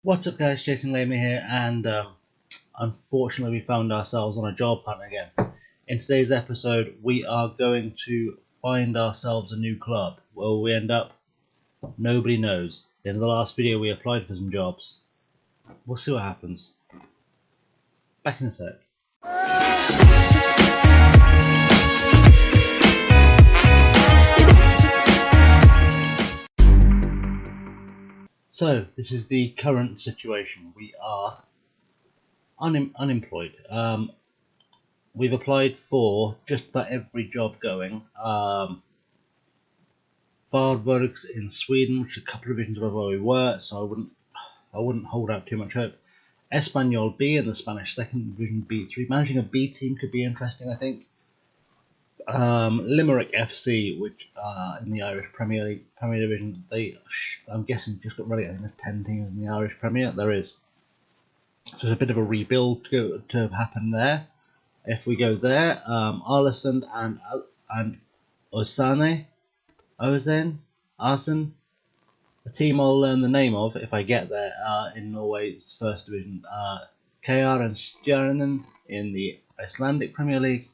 What's up guys, ChasingLamely here, and unfortunately we found ourselves on a job hunt again. In today's episode we are going to find ourselves a new club. Where will we end up? Nobody knows. In the last video we applied for some jobs. We'll see what happens. Back in a sec. So this is the current situation. We are unemployed. We've applied for just about every job going. Varbergs in Sweden, which is a couple of divisions above where we were, so I wouldn't hold out too much hope. Espanyol B in the Spanish second division B3. Managing a B team could be interesting, I think. Limerick FC, which in the Irish Premier Division, I'm guessing just got relegated. I think there's 10 teams in the Irish Premier. There is. So there's a bit of a rebuild to happen there. If we go there, Arlesund and Osen, a team I'll learn the name of if I get there, in Norway's first division. KR and Stjernen in the Icelandic Premier League.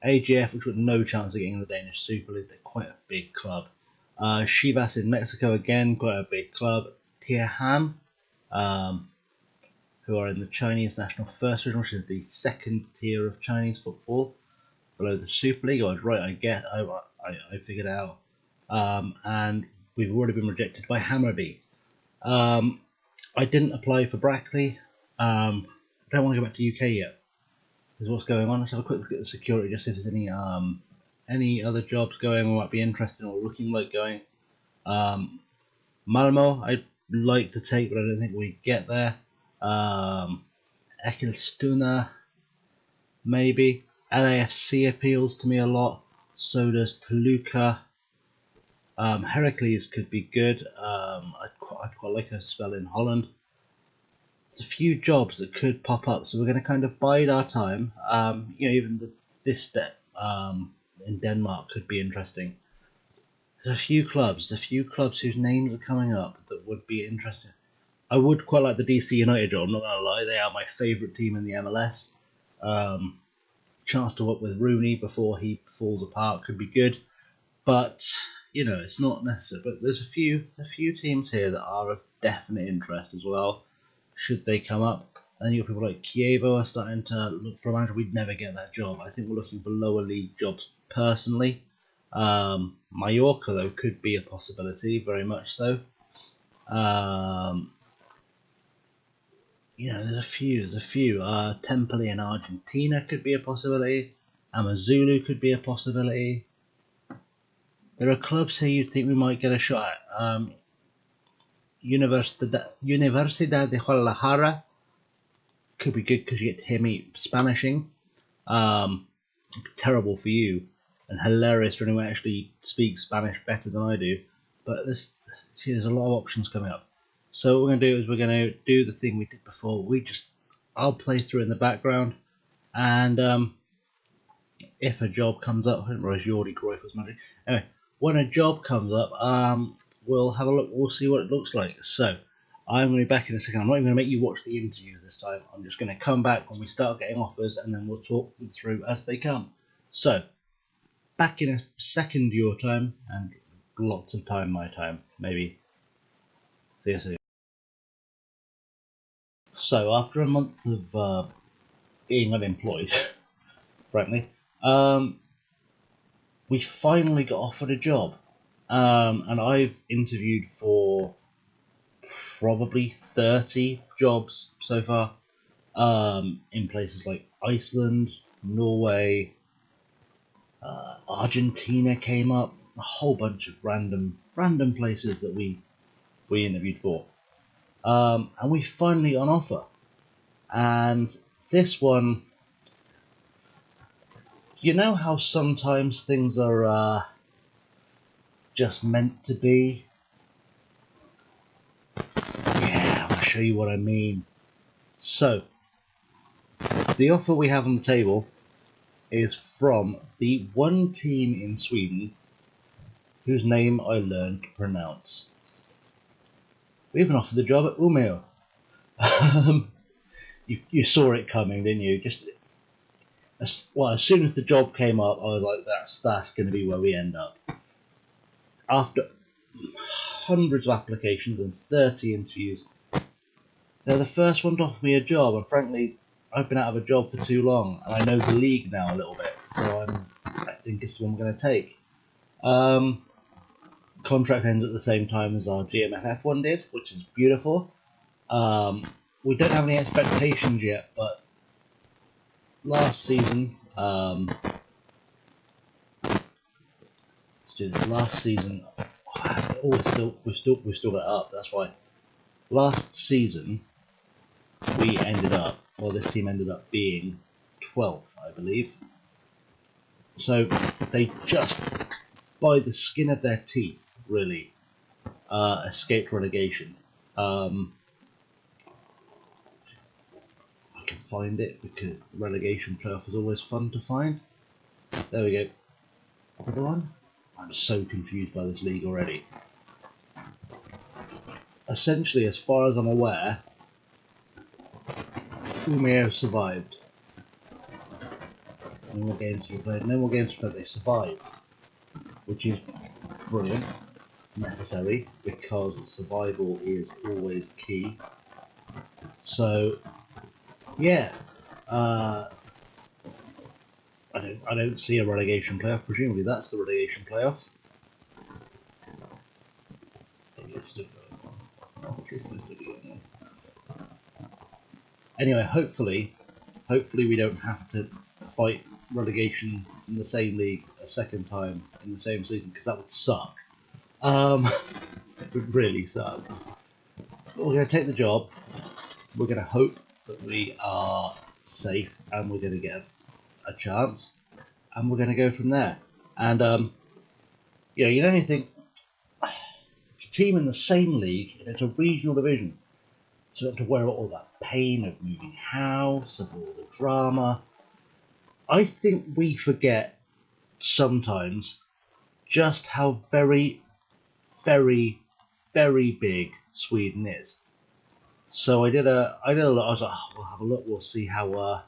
AGF, which with no chance of getting in the Danish Super League, they're quite a big club. Chivas in Mexico, again, quite a big club. Tiahan, who are in the Chinese National First Division, which is the second tier of Chinese football, below the Super League. I was right, I figured it out. And we've already been rejected by Hammarby. I didn't apply for Brackley. I don't want to go back to UK yet. Is what's going on. Let's have a quick look at the security, just see if there's any other jobs going we might be interested in or looking like going. Malmo I'd like to take, but I don't think we get there. Eskilstuna maybe. LAFC appeals to me a lot. So does Toluca. Heracles could be good. I'd quite like a spell in Holland. There's a few jobs that could pop up, so we're going to kind of bide our time. Even this step in Denmark could be interesting. There's a few clubs whose names are coming up that would be interesting. I would quite like the DC United job, I'm not going to lie. They are my favourite team in the MLS. Chance to work with Rooney before he falls apart could be good, but it's not necessary. But there's a few teams here that are of definite interest as well, should they come up. And you've got people like Kievo are starting to look for a manager. We'd never get that job. I think we're looking for lower league jobs personally. Mallorca though could be a possibility, very much so. There's a few. Tempoli in Argentina could be a possibility. Amazulu could be a possibility. There are clubs here you'd think we might get a shot at. Universidad de Guadalajara could be good because you get to hear me Spanishing. Terrible for you and hilarious for anyone who actually speaks Spanish better than I do. But there's a lot of options coming up. So what we're going to do is we're going to do the thing we did before. I'll play through in the background, and if a job comes up, I didn't realize Jordi Cruyff was managing. Anyway, when a job comes up, we'll have a look. We'll see what it looks like. So I'm going to be back in a second. I'm not even going to make you watch the interviews this time. I'm just going to come back when we start getting offers, and then we'll talk them through as they come. So back in a second your time, and lots of time my time, maybe. See you soon. So after a month of being unemployed, frankly, we finally got offered a job. And I've interviewed for probably 30 jobs so far, in places like Iceland, Norway, Argentina came up, a whole bunch of random places that we interviewed for. And we finally got an offer. And this one, you know how sometimes things are just meant to be? Yeah, I'll show you what I mean. So, the offer we have on the table is from the one team in Sweden whose name I learned to pronounce. We've been offered the job at Umeå. You saw it coming, didn't you? Just as soon as the job came up, I was like, that's going to be where we end up. After hundreds of applications and 30 interviews, they're the first one to offer me a job, and frankly, I've been out of a job for too long, and I know the league now a little bit, so I think it's the one I'm going to take. Contract ends at the same time as our GMFF one did, which is beautiful. We don't have any expectations yet, but last season, we've still got it up. That's why last season this team ended up being 12th, I believe. So they just, by the skin of their teeth, really, escaped relegation. I can find it because the relegation playoff is always fun to find. There we go. Is that the one? I'm so confused by this league already. Essentially, as far as I'm aware, Umeå survived. No more games to be played. No more games to play. They survived, which is brilliant, necessary, because survival is always key. So, yeah, I don't see a relegation playoff. Presumably, that's the relegation playoff. Anyway, hopefully we don't have to fight relegation in the same league a second time in the same season, because that would suck. It would really suck. But we're going to take the job. We're going to hope that we are safe, and we're going to get a chance, and we're going to go from there. And you know, you think it's a team in the same league, and it's a regional division. So you have to wear all that pain of moving house, of all the drama. I think we forget sometimes just how very, very, very big Sweden is. So I did a look. I was like, oh, we'll have a look. We'll see how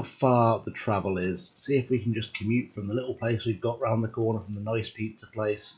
far the travel is. See if we can just commute from the little place we've got round the corner from the nice pizza place.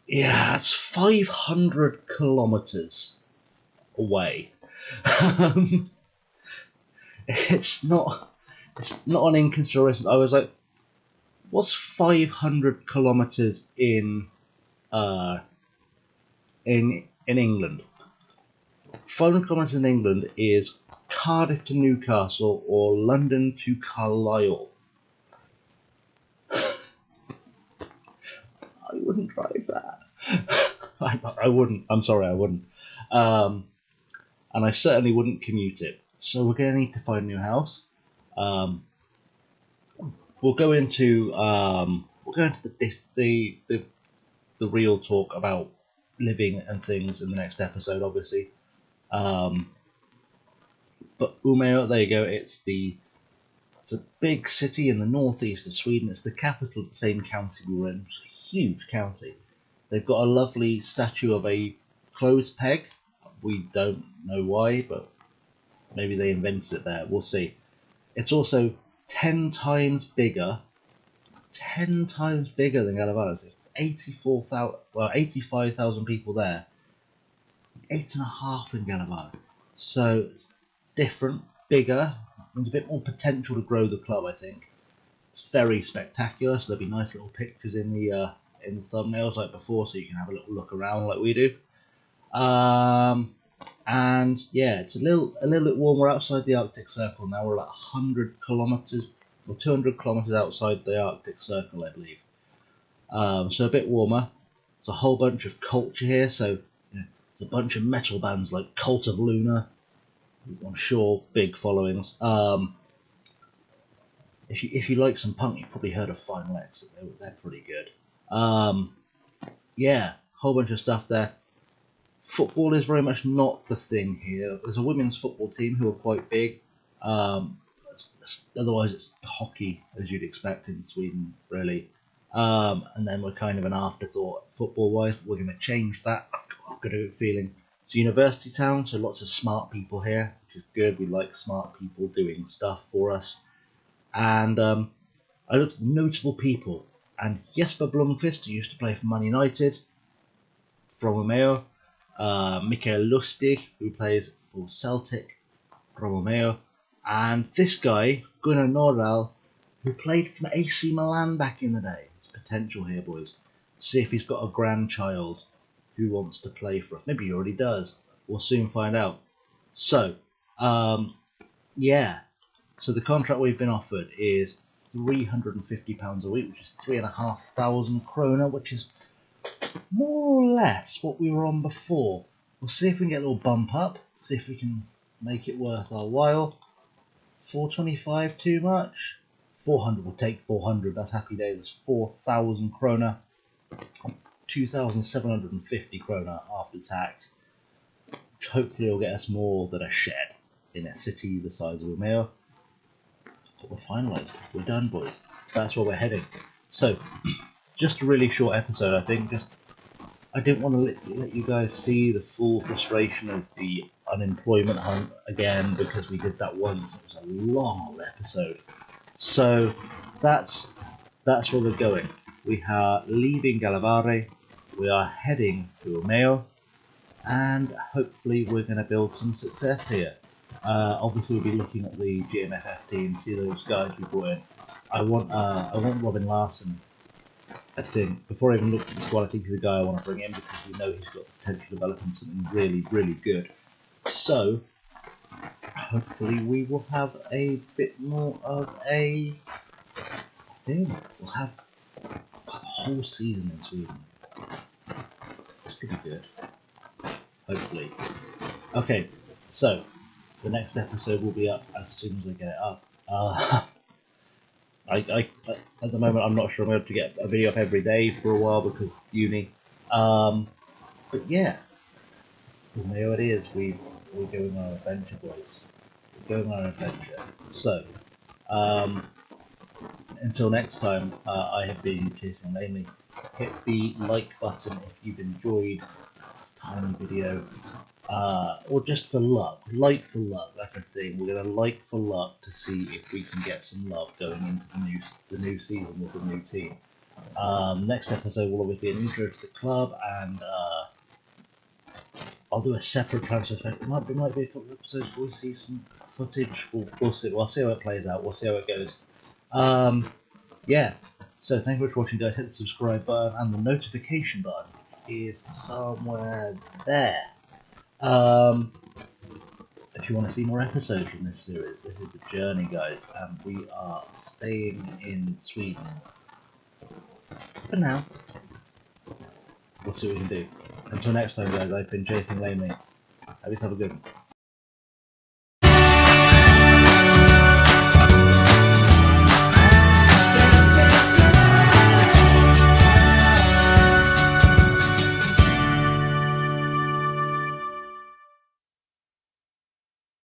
Yeah, it's 500 kilometers away. It's not an inconsiderate. I was like, what's 500 kilometers in England? 500 kilometers in England is Cardiff to Newcastle or London to Carlisle. I wouldn't drive that. I wouldn't. I'm sorry, I wouldn't. And I certainly wouldn't commute it. So we're going to need to find a new house. We'll go into the real talk about living and things in the next episode, obviously. But Umeå, there you go. It's a big city in the northeast of Sweden. It's the capital of the same county we were in. It's a huge county. They've got a lovely statue of a clothes peg. We don't know why, but maybe they invented it there. We'll see. It's also 10 times bigger. 10 times bigger than Gällivare. It's 85,000 people there. 8.5 in Gällivare. So it's different, bigger. There's a bit more potential to grow the club, I think. It's very spectacular, so there'll be nice little pictures in the thumbnails like before, so you can have a little look around like we do. And yeah, it's a little bit warmer outside the Arctic Circle now. We're about 100 kilometers or 200 kilometers outside the Arctic Circle, I believe. So a bit warmer. There's a whole bunch of culture here. So there's a bunch of metal bands like Cult of Luna. I'm sure big followings. If you like some punk, you've probably heard of Final Exit. They're pretty good. Yeah, whole bunch of stuff there. Football is very much not the thing here. There's a women's football team who are quite big. Otherwise, it's hockey, as you'd expect in Sweden, really. And then we're kind of an afterthought football-wise. We're going to change that. I've got a good feeling. It's a university town, so lots of smart people here, which is good. We like smart people doing stuff for us. And I looked at the notable people, and Jesper Blomqvist, who used to play for Man United, from Romeo, Mikael Lustig, who plays for Celtic, from Romeo, and this guy, Gunnar Nordahl, who played for AC Milan back in the day. There's potential here, boys. See if he's got a grandchild who wants to play for us. Maybe he already does. We'll soon find out. So, yeah. So the contract we've been offered is £350 a week, which is 3,500 kroner, which is more or less what we were on before. We'll see if we can get a little bump up. See if we can make it worth our while. 425 too much? 400, we'll take 400. That's happy days. That's 4,000 kroner. 2,750 kroner after tax, which hopefully will get us more than a shed in a city the size of Romeo. But we're finalised. We're done, boys. That's where we're heading. So, just a really short episode, I think. I didn't want to let you guys see the full frustration of the unemployment hunt again, because we did that once. It was a long episode. So that's where we're going. We are leaving Galavare, we are heading to Romeo, and hopefully we're going to build some success here. Obviously we'll be looking at the GMFF team, see those guys we brought in. I want Robin Larson, I think. Before I even look at the squad, I think he's a guy I want to bring in, because we know he's got potential to develop into something really, really good. So, hopefully we will have a bit more of a thing. We'll have a whole season in Sweden. That's pretty good. Hopefully. Okay, so the next episode will be up as soon as I get it up. At the moment I'm not sure I'm going to get a video up every day for a while because of uni. But yeah, Romeo it is. We're going on an adventure, boys. We're going on an adventure. So, until next time, I have been ChasingLamely. Hit the like button if you've enjoyed this tiny video, or just for luck. Like for luck, that's the thing. We're gonna like for luck to see if we can get some love going into the new season with the new team. Next episode will obviously be an intro to the club, and I'll do a separate transfer special. It might be a couple of episodes. We'll see some footage. We'll see. We'll see how it plays out. We'll see how it goes. Yeah. So thank you very much for watching, guys. Hit the subscribe button, and the notification button is somewhere there. If you want to see more episodes from this series, this is the journey, guys, and we are staying in Sweden for now. We'll see what we can do. Until next time, guys, I've been ChasingLamely. Have yourself a good one.